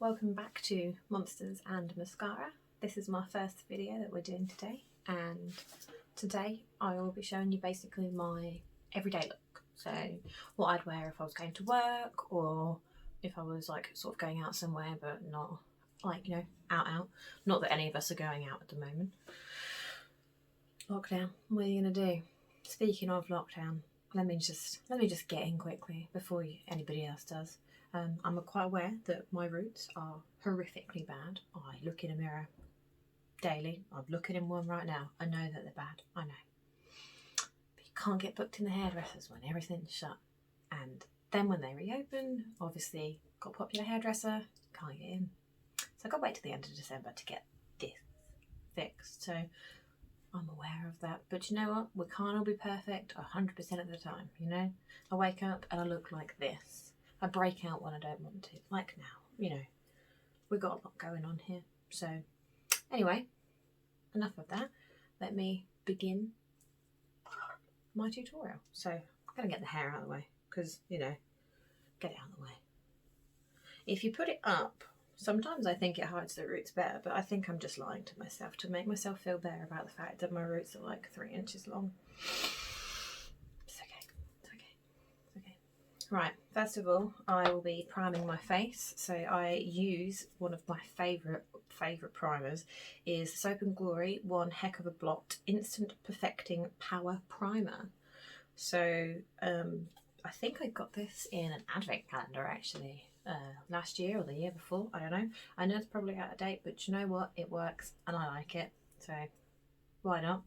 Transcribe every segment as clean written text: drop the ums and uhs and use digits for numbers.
welcome back to Monsters and Mascara. This is my first video that we're doing today, and today I will be showing you basically my everyday look. So what I'd wear if I was going to work, or if I was like sort of going out somewhere but not like, you know, out. Not that any of us are going out at the moment. Lockdown, what are you gonna do? Speaking of lockdown, let me just get in quickly before anybody else does. I'm quite aware that my roots are horrifically bad. I look in a mirror daily. I'm looking in one right now. I know that they're bad. I know. But you can't get booked in the hairdressers when everything's shut. And then when they reopen, obviously got a popular hairdresser, can't get in. So I've got to wait till the end of December to get this fixed. So I'm aware of that. But you know what? We can't all be perfect 100% of the time, you know? I wake up and I look like this. I break out when I don't want to, like now, you know. We've got a lot going on here. So anyway, enough of that. Let me begin my tutorial. So I'm going to get the hair out of the way because, you know, get it out of the way. If you put it up, sometimes I think it hides the roots better, but I think I'm just lying to myself to make myself feel better about the fact that my roots are like 3 inches long. It's okay. It's okay. It's okay. Right, first of all, I will be priming my face. So I use one of my favourite primers is Soap & Glory One Heck of a Blot Instant Perfecting Power Primer. So I think I got this in an advent calendar actually. Last year or the year before, I don't know. I know it's probably out of date, but you know what? It works and I like it. So why not?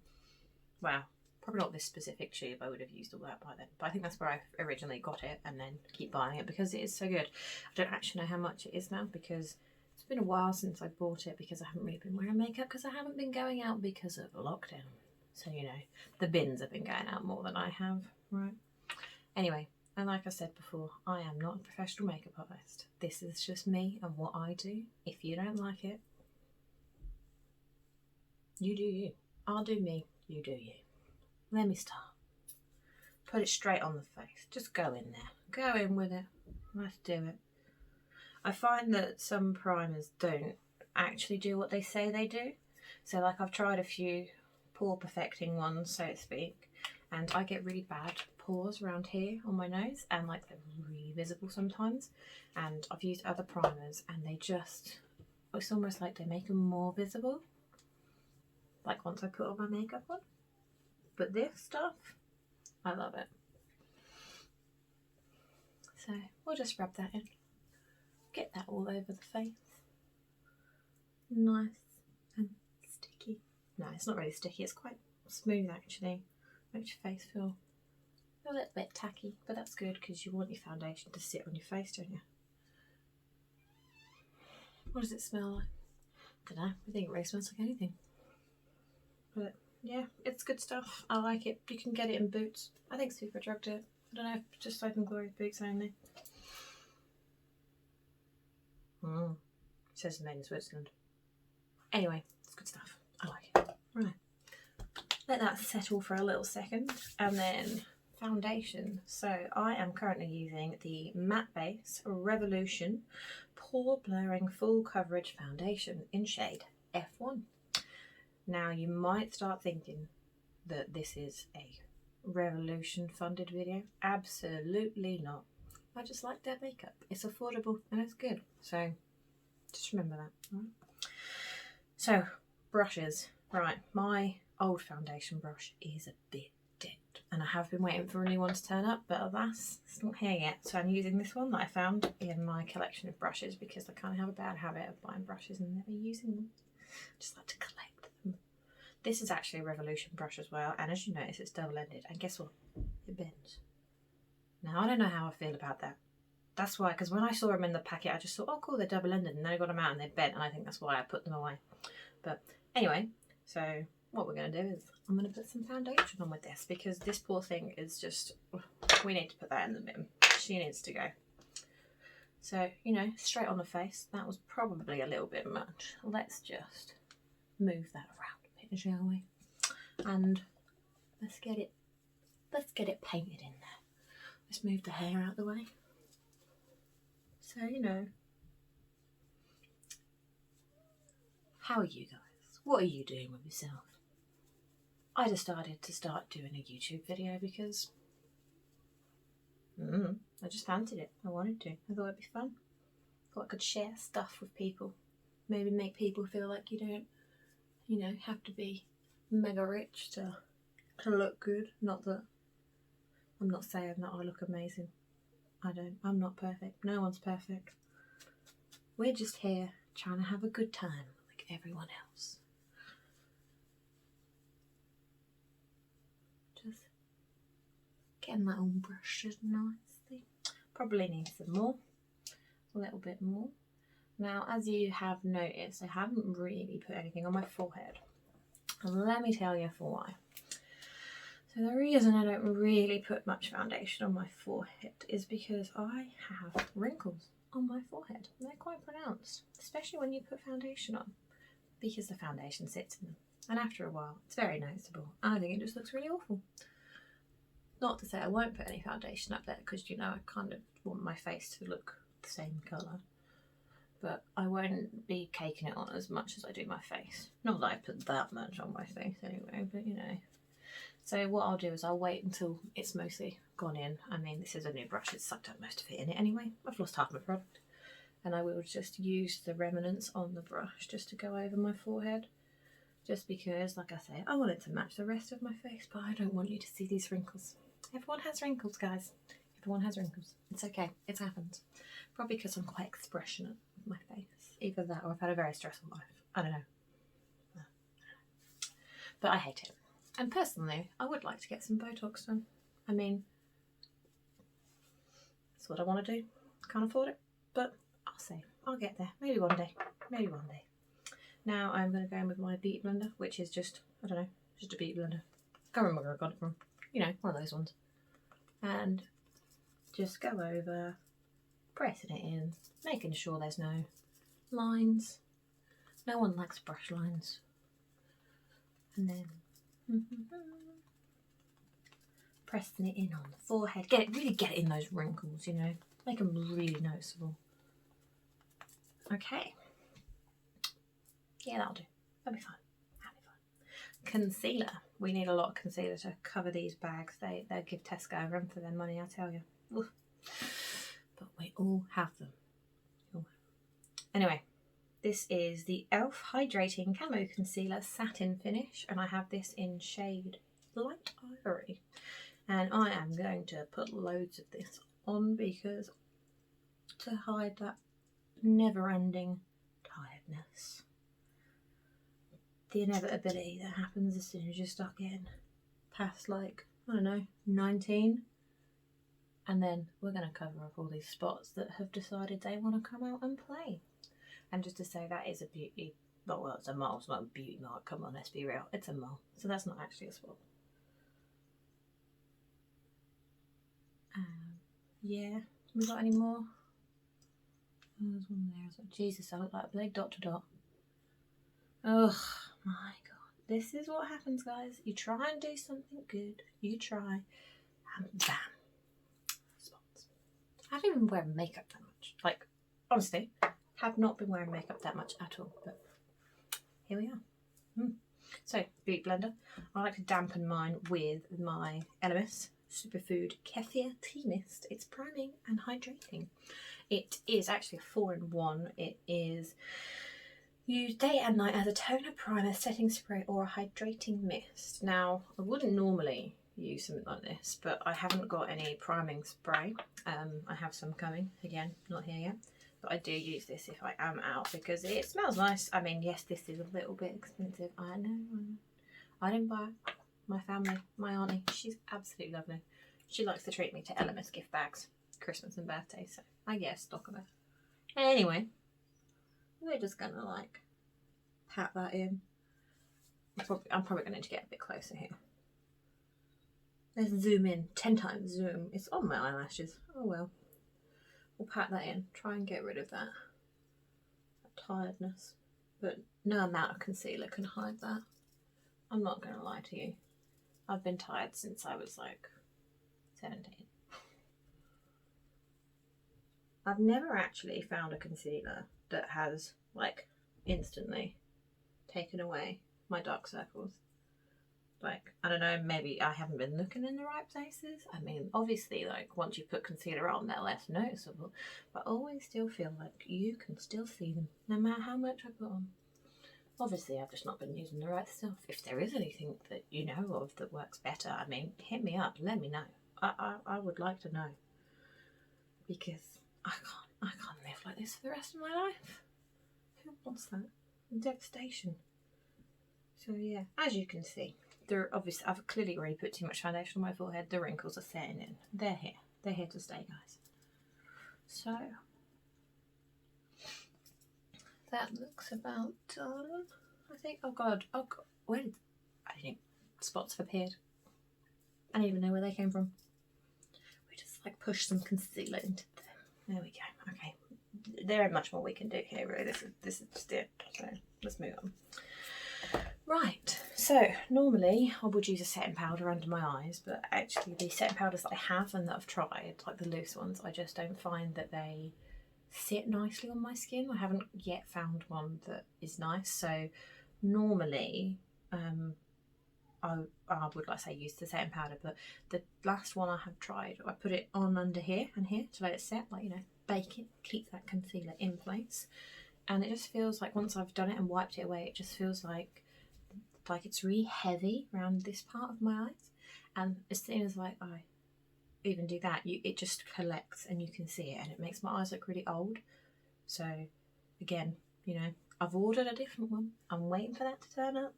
Wow. Probably not this specific tube. I would have used all that by then. But I think that's where I originally got it and then keep buying it because it is so good. I don't actually know how much it is now because it's been a while since I bought it because I haven't really been wearing makeup because I haven't been going out because of lockdown. So, you know, the bins have been going out more than I have, right? Anyway, and like I said before, I am not a professional makeup artist. This is just me and what I do. If you don't like it, you do you. I'll do me, you do you. Let me start. Put it straight on the face. Just go in there. Go in with it. Let's do it. I find that some primers don't actually do what they say they do. So like I've tried a few pore perfecting ones, so to speak, and I get really bad pores around here on my nose, and like they're really visible sometimes. And I've used other primers and they just, it's almost like they make them more visible. Like once I put all my makeup on. But this stuff, I love it. So we'll just rub that in. Get that all over the face. Nice and sticky. No, it's not really sticky, it's quite smooth actually. Makes your face feel a little bit tacky, but that's good because you want your foundation to sit on your face, don't you? What does it smell like? I don't know, I think it really smells like anything. But yeah, it's good stuff. I like it. You can get it in Boots. I think Superdrug did. I don't know, just Soap & Glory Boots only. It says made in Switzerland. Anyway, it's good stuff. I like it. Right. Let that settle for a little second. And then foundation. So I am currently using the Matte Base Revolution Pore Blurring Full Coverage Foundation in shade F1. Now you might start thinking that this is a Revolution funded video. Absolutely not. I just like their makeup. It's affordable and it's good. So just remember that. Right. So brushes. Right, my old foundation brush is a bit dead and I have been waiting for a new one to turn up, but alas, it's not here yet. So I'm using this one that I found in my collection of brushes because I kind of have a bad habit of buying brushes and never using them. I just like to collect them. This is actually a Revolution brush as well, and as you notice, it's double-ended, and guess what? It bends. Now, I don't know how I feel about that. That's why, because when I saw them in the packet, I just thought, oh cool, they're double-ended, and then I got them out and they're bent, and I think that's why I put them away. But anyway, so what we're going to do is I'm going to put some foundation on with this, because this poor thing is just, we need to put that in the bin. She needs to go. So, you know, straight on the face, that was probably a little bit much. Let's just move that around a bit, shall we? And let's get it painted in there. Let's move the hair out of the way. So, you know, How are you guys? What are you doing with yourself? I decided to start doing a YouTube video because I just fancied it. I wanted to. I thought it'd be fun. Thought I could share stuff with people. Maybe make people feel like you don't, you know, have to be mega rich to look good. Not that I'm not saying that I look amazing. I'm not perfect. No one's perfect. We're just here trying to have a good time like everyone else. Just getting that all brushed nicely. Probably need some more. A little bit more. Now, as you have noticed, I haven't really put anything on my forehead. And let me tell you for why. So the reason I don't really put much foundation on my forehead is because I have wrinkles on my forehead. And they're quite pronounced, especially when you put foundation on, because the foundation sits in them. And after a while, it's very noticeable. I think it just looks really awful. Not to say I won't put any foundation up there, because, you know, I kind of want my face to look the same colour. But I won't be caking it on as much as I do my face. Not that I put that much on my face anyway, but you know. So what I'll do is I'll wait until it's mostly gone in. I mean, this is a new brush, it's sucked up most of it in it anyway. I've lost half my product. And I will just use the remnants on the brush just to go over my forehead. Just because, like I say, I want it to match the rest of my face, but I don't want you to see these wrinkles. Everyone has wrinkles, guys. Everyone has wrinkles. It's okay. It happens. Probably because I'm quite expressionate with my face. Either that or I've had a very stressful life. I don't know. But I hate it. And personally, I would like to get some Botox done. I mean, that's what I want to do. Can't afford it, but I'll see. I'll get there. Maybe one day. Maybe one day. Now I'm going to go in with my beauty blender, which is just, I don't know, just a beauty blender. Can't remember where I got it from. You know, one of those ones. And just go over, pressing it in, making sure there's no lines. No one likes brush lines. And then pressing it in on the forehead. Really get it in those wrinkles, you know. Make them really noticeable. Okay. Yeah, that'll do. That'll be fine. That'll be fine. Concealer. We need a lot of concealer to cover these bags. They'll give Tesco a run for their money, I tell you. Oof. But we all have them. Anyway, this is the e.l.f. Hydrating Camo Concealer Satin Finish, and I have this in shade Light Ivory. And I am going to put loads of this on because to hide that never-ending tiredness. The inevitability that happens as soon as you start getting past, like, I don't know, 19. And then we're going to cover up all these spots that have decided they want to come out and play. And just to say, that is a beauty, well, it's a mole, it's not a beauty mark, come on, let's be real, it's a mole. So that's not actually a spot. Yeah, we got any more? Oh, there's one there as well. Jesus, I look like a blade dot to dot. Oh my god. This is what happens, guys. You try and do something good, you try, and bam. Spots. I don't even wear makeup that much. Like, honestly, have not been wearing makeup that much at all, but here we are. So, beauty blender. I like to dampen mine with my Elemis Superfood Kefir Tea Mist. It's priming and hydrating. It is actually a 4-in-1. It is used day and night as a toner, primer, setting spray or a hydrating mist. Now, I wouldn't normally use something like this, but I haven't got any priming spray. I have some coming, again, not here yet. But I do use this if I am out because it smells nice. I mean, yes, this is a little bit expensive. I know. I didn't buy it. My family, my auntie, she's absolutely lovely. She likes to treat me to Elemis gift bags, Christmas and birthday, so I get a stock of it. Anyway, we're just gonna like pat that in. I'm probably gonna need to get a bit closer here. Let's zoom in, 10 times zoom. It's on my eyelashes. Oh well. We'll pat that in, try and get rid of that tiredness. But no amount of concealer can hide that. I'm not gonna lie to you. I've been tired since I was like 17. I've never actually found a concealer that has like instantly taken away my dark circles. Like, I don't know, maybe I haven't been looking in the right places. I mean, obviously, like, once you put concealer on, they're less noticeable. But I always still feel like you can still see them, no matter how much I put on. Obviously, I've just not been using the right stuff. If there is anything that you know of that works better, I mean, hit me up, let me know. I would like to know. Because I can't live like this for the rest of my life. Who wants that? Devastation. So yeah, as you can see, obviously I've clearly already put too much foundation on my forehead. The wrinkles are setting in. They're here. They're here to stay, guys. So that looks about done, I think. Oh god, where did I think spots have appeared? I don't even know where they came from. We just like push some concealer into them. There we go. Okay, there ain't much more we can do here, really. This is just it. So let's move on. Right, so normally I would use a setting powder under my eyes, but actually the setting powders that I have and that I've tried, like the loose ones, I just don't find that they sit nicely on my skin. I haven't yet found one that is nice. So normally I would, like I say, use the setting powder, but the last one I have tried, I put it on under here and here to let it set, like, you know, bake it, keep that concealer in place. And it just feels like once I've done it and wiped it away, it just feels like it's really heavy around this part of my eyes. And as soon as like I even do that, it just collects and you can see it, and it makes my eyes look really old. So again, you know, I've ordered a different one. I'm waiting for that to turn up.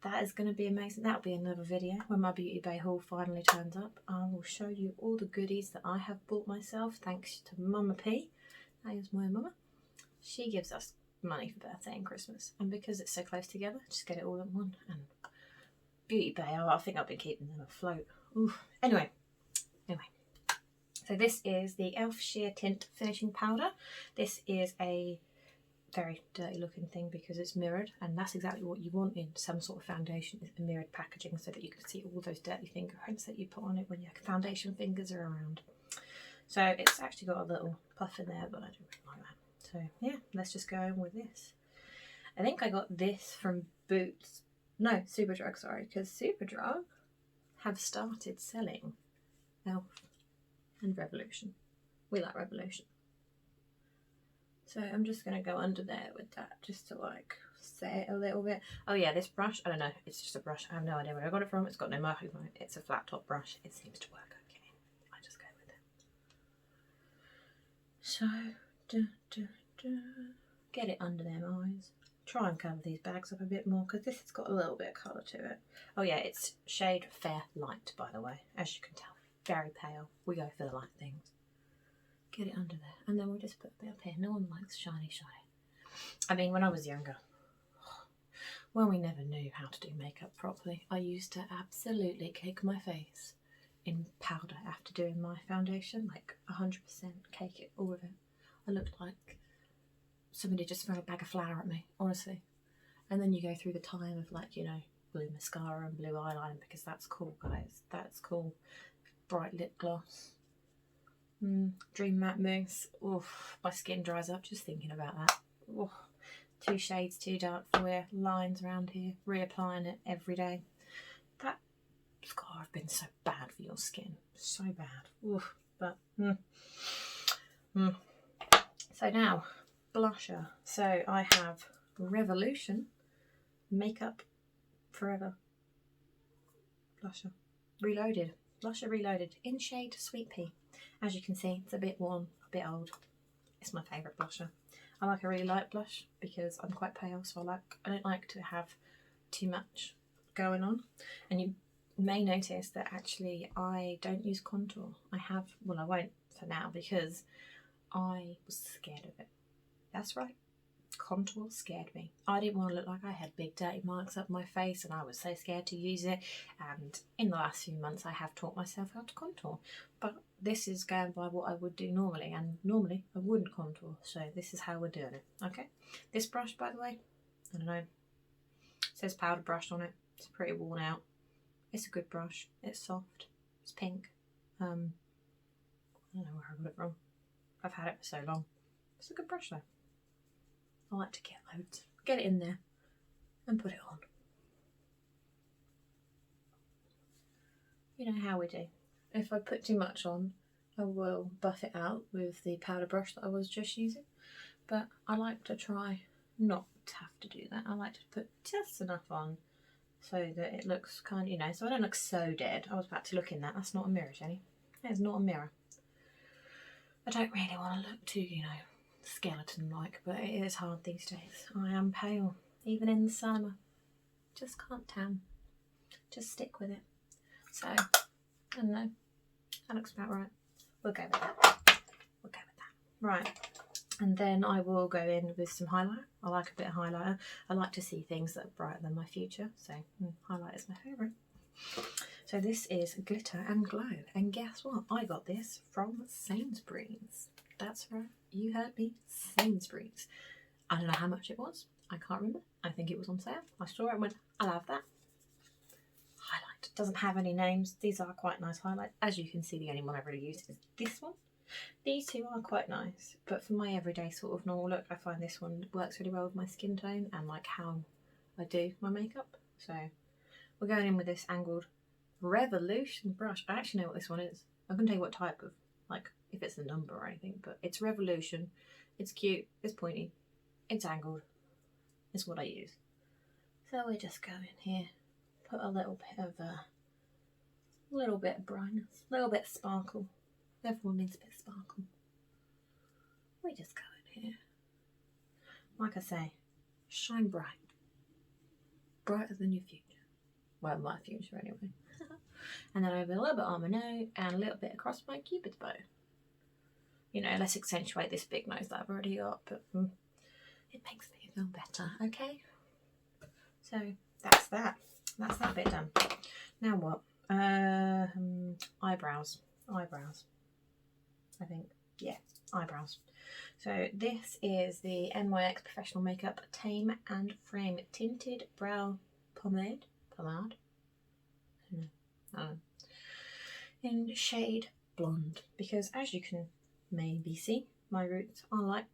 That is going to be amazing. That'll be another video when my Beauty Bay haul finally turns up. I will show you all the goodies that I have bought myself thanks to Mama P. That is my mama. She gives us money for birthday and Christmas, and because it's so close together, just get it all in one. And Beauty Bay, I think I've been keeping them afloat. Ooh. Anyway, so this is the Elf Sheer Tint Finishing Powder. This is a very dirty looking thing because it's mirrored, and that's exactly what you want in some sort of foundation, is a mirrored packaging so that you can see all those dirty fingerprints that you put on it when your foundation fingers are around. So it's actually got a little puff in there, but I don't really like that. So yeah, let's just go in with this. I think I got this from Boots. No, Superdrug, sorry, because Superdrug have started selling Elf and Revolution. We like Revolution. So I'm just going to go under there with that just to like set it a little bit. Oh yeah, this brush, I don't know, it's just a brush. I have no idea where I got it from. It's got no marking on it. It's a flat top brush. It seems to work okay. I just go with it. So, get it under them eyes. Try and cover these bags up a bit more because this has got a little bit of colour to it. Oh yeah, it's shade Fair Light, by the way, as you can tell. Very pale. We go for the light things. Get it under there, and then we'll just put a bit up here. No one likes shiny. I mean, when I was younger, when we never knew how to do makeup properly, I used to absolutely cake my face in powder after doing my foundation, like 100% cake it, all of it. I looked like somebody just threw a bag of flour at me, honestly. And then you go through the time of, like, you know, blue mascara and blue eyeliner, because that's cool, guys. That's cool. Bright lip gloss. Dream Matte Mousse. Oof, my skin dries up just thinking about that. Oof. 2 shades too dark for you. Lines around here. Reapplying it every day. That scar have been so bad for your skin. So bad. Oof. But So now, blusher. So I have Revolution Makeup Forever blusher. Reloaded. Blusher Reloaded in shade Sweet Pea. As you can see, it's a bit worn, a bit old. It's my favourite blusher. I like a really light blush because I'm quite pale, so I don't like to have too much going on. And you may notice that actually I don't use contour. I won't for now because I was scared of it. That's right. Contour scared me. I didn't want to look like I had big dirty marks up my face, and I was so scared to use it. And in the last few months I have taught myself how to contour, but this is going by what I would do normally, and normally I wouldn't contour, so this is how we're doing it. Okay, this brush, by the way, I don't know, it says powder brush on it. It's pretty worn out. It's a good brush. It's soft. It's pink. I don't know where I got it from. I've had it for so long. It's a good brush though. I like to get loads. Get it in there. and put it on. You know how we do. If I put too much on, I will buff it out with the powder brush that I was just using. But I like to try not to have to do that. I like to put just enough on so that it looks kind of, you know, so I don't look so dead. I was about to look in that. That's not a mirror, Jenny. That is not a mirror. I don't really want to look too, you know, skeleton-like, but it is hard these days. I am pale, even in the summer. Just can't tan. Just stick with it. So, I don't know. That looks about right. We'll go with that. We'll go with that. Right. And then I will go in with some highlighter. I like a bit of highlighter. I like to see things that are brighter than my future. So, highlight is my favourite. So this is Glitter and Glow. And guess what? I got this from Sainsbury's. That's right. You heard me. Sainsbury's. I don't know how much it was. I can't remember. I think it was on sale. I saw it and went, I'll have that. Highlight. Doesn't have any names. These are quite nice highlights. As you can see, the only one I've really used is this one. These two are quite nice, but for my everyday sort of normal look, I find this one works really well with my skin tone and like how I do my makeup. So we're going in with this angled Revolution brush. I actually know what this one is. I can tell you what type of, like, if it's a number or anything, but it's Revolution. It's cute, it's pointy, it's angled. It's what I use. So we just go in here, put a little bit of brightness, a little bit of sparkle. Everyone needs a bit of sparkle. We just go in here. Like I say, shine bright. Brighter than your future. Well, my future anyway. And then over a little bit on my nose and a little bit across my cupid's bow. You know, let's accentuate this big nose that I've already got, but it makes me feel better, okay? So that's that. That's that bit done. Now what? Eyebrows. I think, yeah, eyebrows. So this is the NYX Professional Makeup Tame and Frame Tinted Brow Pomade. In shade Blonde, because as you can maybe see, my roots are light,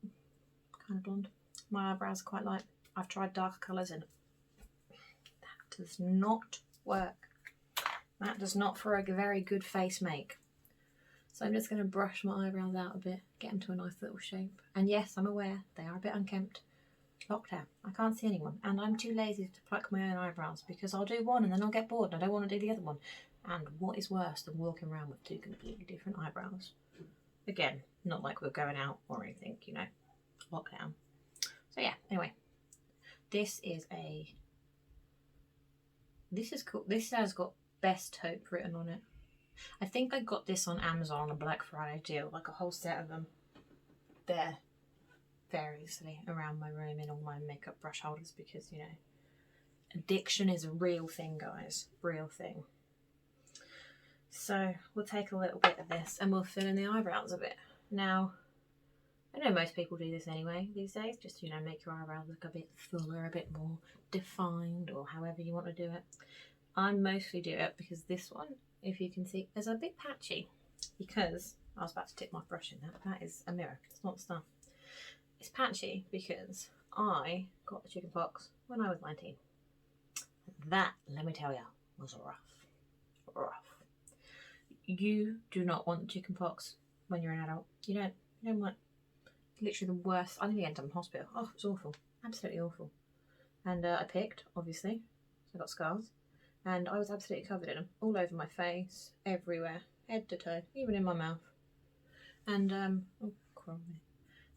kind of blonde. My eyebrows are quite light. I've tried darker colours and that does not work. That does not for a very good face make. So I'm just going to brush my eyebrows out a bit, get them to a nice little shape. And yes, I'm aware they are a bit unkempt. Lockdown. I can't see anyone. And I'm too lazy to pluck my own eyebrows because I'll do one and then I'll get bored and I don't want to do the other one. And what is worse than walking around with two completely different eyebrows? Again, not like we're going out or anything, you know. Lockdown. So yeah, anyway. This is cool. This has got Best Hope written on it. I think I got this on Amazon on a Black Friday deal, like a whole set of them. There, variously around my room in all my makeup brush holders because, you know, addiction is a real thing, guys. Real thing. So we'll take a little bit of this and we'll fill in the eyebrows a bit. Now, I know most people do this anyway these days, just, you know, make your eyebrows look a bit fuller, a bit more defined, or however you want to do it. I mostly do it because this one, if you can see, is a bit patchy because I was about to dip my brush in that. That is a mirror. It's not stuff. It's patchy because I got the chicken pox when I was 19. That, let me tell you, was rough. You do not want chicken pox when you're an adult. You don't want, literally the worst. I nearly ended up in hospital. Oh, it was awful. Absolutely awful. And I picked, obviously. So I got scars. And I was absolutely covered in them. All over my face, everywhere, head to toe, even in my mouth. And, oh, crummy.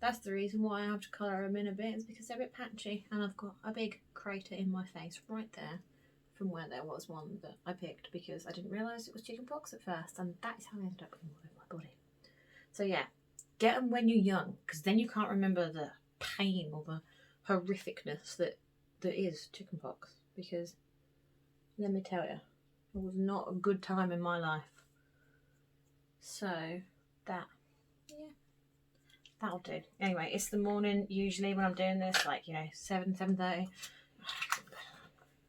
That's the reason why I have to colour them in a bit, is because they're a bit patchy. And I've got a big crater in my face right there from where there was one that I picked because I didn't realise it was chickenpox at first. And that is how I ended up getting all over my body. So yeah, get them when you're young, because then you can't remember the pain or the horrificness that is chickenpox. Because let me tell you, it was not a good time in my life. So that, yeah, that'll do. Anyway, it's the morning usually when I'm doing this, like, you know, 7:30.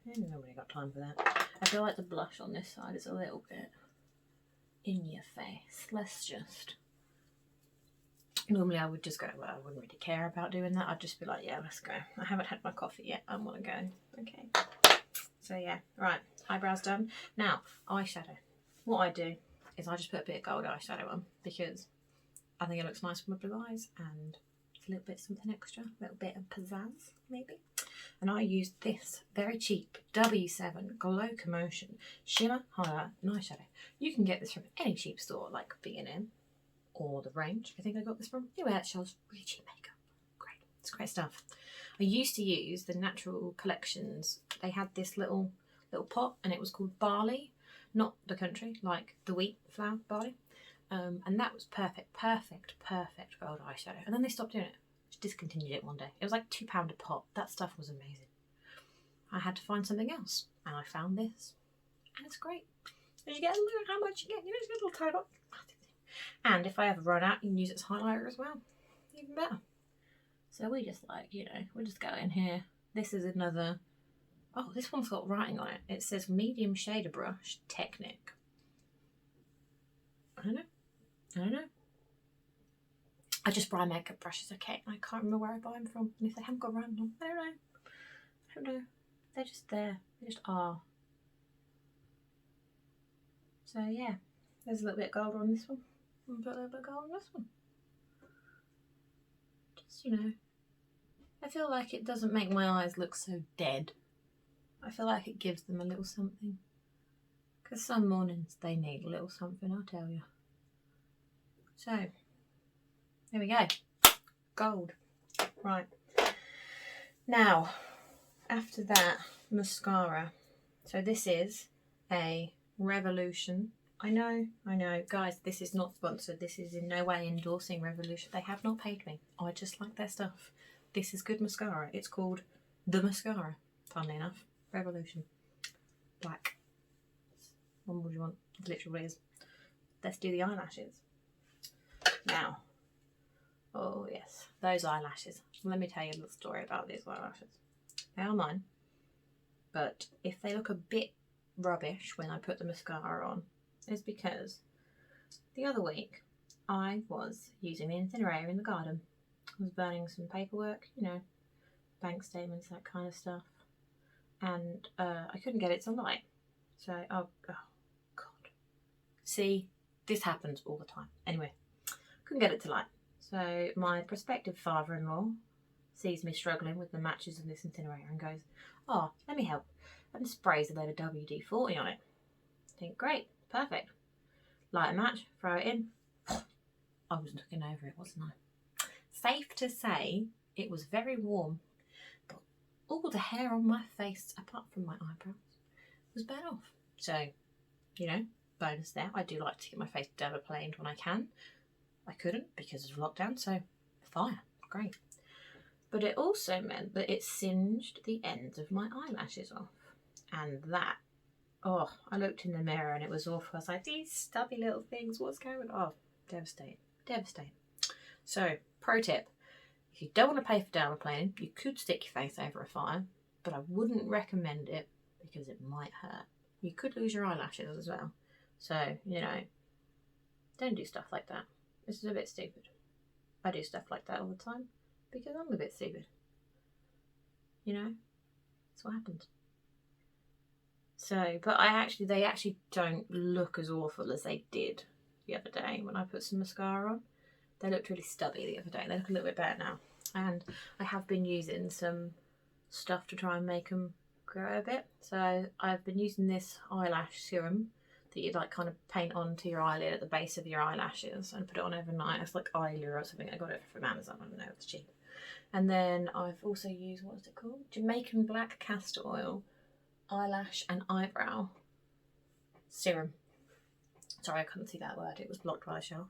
I haven't really got time for that. I feel like the blush on this side is a little bit in your face. Let's just, normally I would just go, well, I wouldn't really care about doing that. I'd just be like, yeah, let's go. I haven't had my coffee yet. I want to go. Okay. So yeah, right, eyebrows done. Now, eyeshadow. What I do is I just put a bit of gold eyeshadow on because I think it looks nice with my blue eyes and a little bit something extra, a little bit of pizzazz maybe. And I use this very cheap W7 Glow Commotion Shimmer Highlight and Eyeshadow. You can get this from any cheap store like B&M or The Range. I think I got this from. Anyway, it sells really cheap makeup. Great, it's great stuff. I used to use the Natural Collections. They had this little pot and it was called Barley, not the country, like the wheat flour barley. And that was perfect gold eyeshadow. And then they stopped doing it. Just discontinued it one day. It was like £2 a pot. That stuff was amazing. I had to find something else, and I found this, and it's great. And you get a look at how much you get. You just get a little tiny bit. And if I ever run out, you can use it as highlighter as well. Even better. So we just we just go in here. This is another. Oh, this one's got writing on it. It says medium shader brush Technic. I don't know. I just buy makeup brushes, okay? I can't remember where I buy them from. And if they haven't got writing on, I don't know. They're just there. They just are. So yeah, there's a little bit of gold on this one. And put a little bit of gold on this one. Just, I feel like it doesn't make my eyes look so dead. I feel like it gives them a little something. Because some mornings they need a little something, I'll tell you. So, there we go. Gold. Right. Now, after that, mascara. So this is a Revolution. I know. Guys, this is not sponsored. This is in no way endorsing Revolution. They have not paid me. I just like their stuff. This is good mascara. It's called The Mascara, funnily enough. Revolution. Black. What would you want? It literally is. Let's do the eyelashes. Now, oh yes, those eyelashes. Let me tell you a little story about these eyelashes. They are mine, but if they look a bit rubbish when I put the mascara on, it's because the other week I was using the incinerator in the garden. I was burning some paperwork, bank statements, that kind of stuff, and I couldn't get it to light. So, oh God. See, this happens all the time. Anyway, couldn't get it to light. So my prospective father-in-law sees me struggling with the matches in this incinerator and goes, oh, let me help, and sprays a load of WD-40 on it. Think, great, perfect. Light a match, throw it in. I was looking over it, wasn't I? Safe to say, it was very warm, but all the hair on my face, apart from my eyebrows, was burnt off. So, bonus there. I do like to get my face dermaplaned when I can. I couldn't because of lockdown, so fire, great. But it also meant that it singed the ends of my eyelashes off. And that, oh, I looked in the mirror and it was awful. I was like, these stubby little things, what's going on? Oh, devastating. So, pro tip, if you don't want to pay for dermaplaning, you could stick your face over a fire, but I wouldn't recommend it because it might hurt. You could lose your eyelashes as well. So, don't do stuff like that. This is a bit stupid. I do stuff like that all the time because I'm a bit stupid. That's what happens. So, but they actually don't look as awful as they did the other day when I put some mascara on. They looked really stubby the other day. They look a little bit better now. And I have been using some stuff to try and make them grow a bit. So I've been using this eyelash serum that you kind of paint onto your eyelid at the base of your eyelashes and put it on overnight. It's like eyelure or something. I got it from Amazon. I don't know, it's cheap. And then I've also used, what is it called? Jamaican black castor oil eyelash and eyebrow serum. Sorry, I couldn't see that word. It was blocked by the shelf.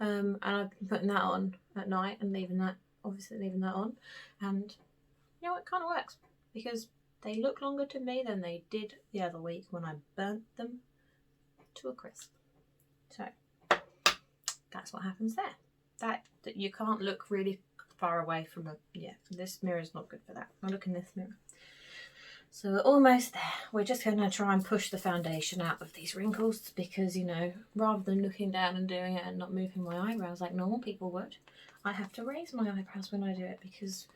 And I've been putting that on at night and leaving that on. And it kind of works because they look longer to me than they did the other week when I burnt them to a crisp. So that's what happens there. That you can't look really far away from this mirror is not good for that. I'll look in this mirror. So we're almost there. We're just going to try and push the foundation out of these wrinkles because, rather than looking down and doing it and not moving my eyebrows like normal people would, I have to raise my eyebrows when I do it because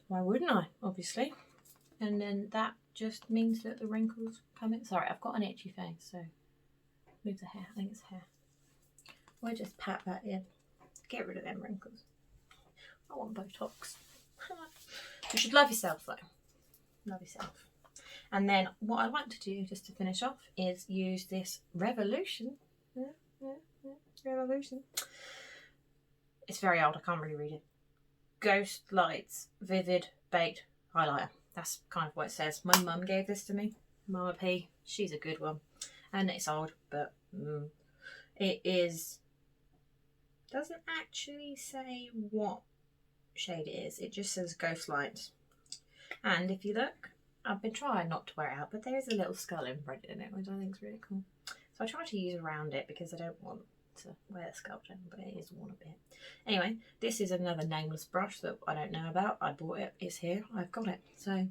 why wouldn't I, obviously? and then that just means that the wrinkles come in. Sorry, I've got an itchy face, so move the hair. I think it's hair. We'll just pat that in. Get rid of them wrinkles. I want Botox. You should love yourself though. Love yourself. And then what I like to do, just to finish off, is use this Revolution. Revolution. It's very old, I can't really read it. Ghost Lights Vivid Baked Highlighter. That's kind of what it says. My mum gave this to me. Mama P. She's a good one. And it's old, but it is... doesn't actually say what shade it is. It just says Ghost Lights. And if you look, I've been trying not to wear it out, but there is a little skull imprinted in it, which I think is really cool. So I try to use around it because I don't want to wear the skull down, but it is worn a bit. Anyway, this is another nameless brush that I don't know about. I bought it. It's here. I've got it. So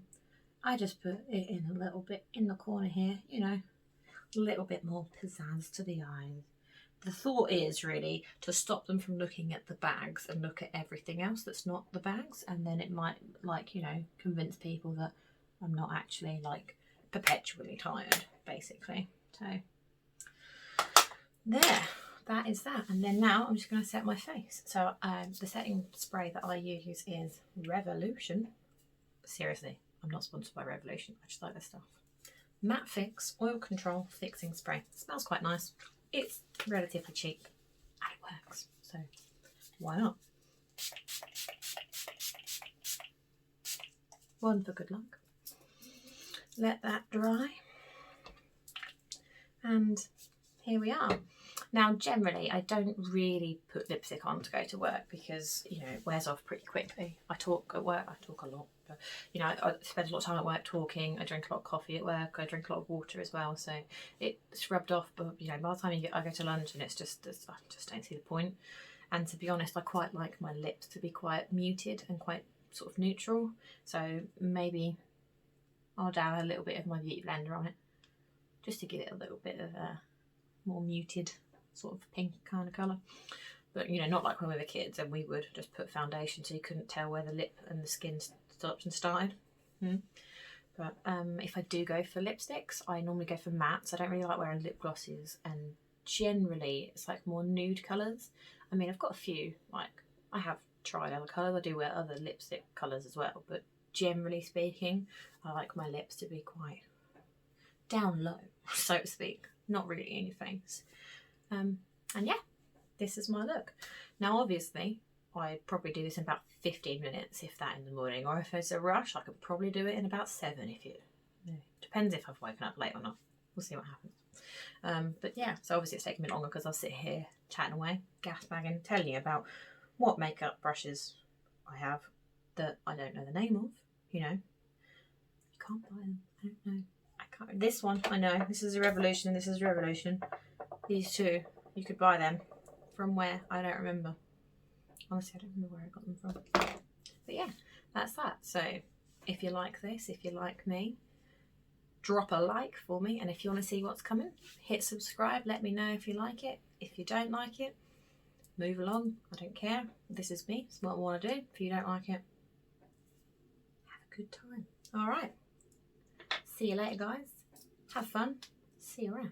I just put it in a little bit in the corner here, you know, a little bit more pizzazz to the eyes. The thought is really to stop them from looking at the bags and look at everything else that's not the bags, and then it might, like, you know, convince people that I'm not actually like perpetually tired, basically. So there, that is that. And then now I'm just going to set my face. So the setting spray that I use is Revolution. Seriously, I'm not sponsored by Revolution. I just like this stuff. Matte Fix Oil Control Fixing Spray. It smells quite nice. It's relatively cheap and it works. So why not? One for good luck. Let that dry. And here we are. Now, generally, I don't really put lipstick on to go to work because, you know, it wears off pretty quickly. I talk at work, I talk a lot. But, you know, I spend a lot of time at work talking. I drink a lot of coffee at work. I drink a lot of water as well. So it's rubbed off. But, you know, by the time I go to lunch and I just don't see the point. And to be honest, I quite like my lips to be quite muted and quite sort of neutral. So maybe I'll dab a little bit of my Beauty Blender on it just to give it a little bit of a more muted sort of pink kind of colour. But, you know, not like when we were kids and we would just put foundation so you couldn't tell where the lip and the skin stopped and started. But if I do go for lipsticks, I normally go for mattes. I don't really like wearing lip glosses, and generally it's like more nude colours. I mean, I've got a few, like I have tried other colours. I do wear other lipstick colours as well, but generally speaking, I like my lips to be quite down low, so to speak, not really in your face. And yeah, this is my look. Now, obviously, I'd probably do this in about 15 minutes, if that, in the morning. Or if it's a rush, I could probably do it in about 7. If it depends if I've woken up late or not. We'll see what happens. But yeah, so obviously it's taking me longer because I'll sit here chatting away, gas bagging, telling you about what makeup brushes I have that I don't know the name of. You know, you can't buy them. I don't know. I can't. This one, I know. This is a Revolution and this is a Revolution. These two, you could buy them from where? I don't remember. Honestly, I don't remember where I got them from. But yeah, that's that. So if you like this, if you like me, drop a like for me. And if you want to see what's coming, hit subscribe. Let me know if you like it. If you don't like it, move along. I don't care. This is me. It's what I want to do. If you don't like it, have a good time. All right. See you later, guys. Have fun. See you around.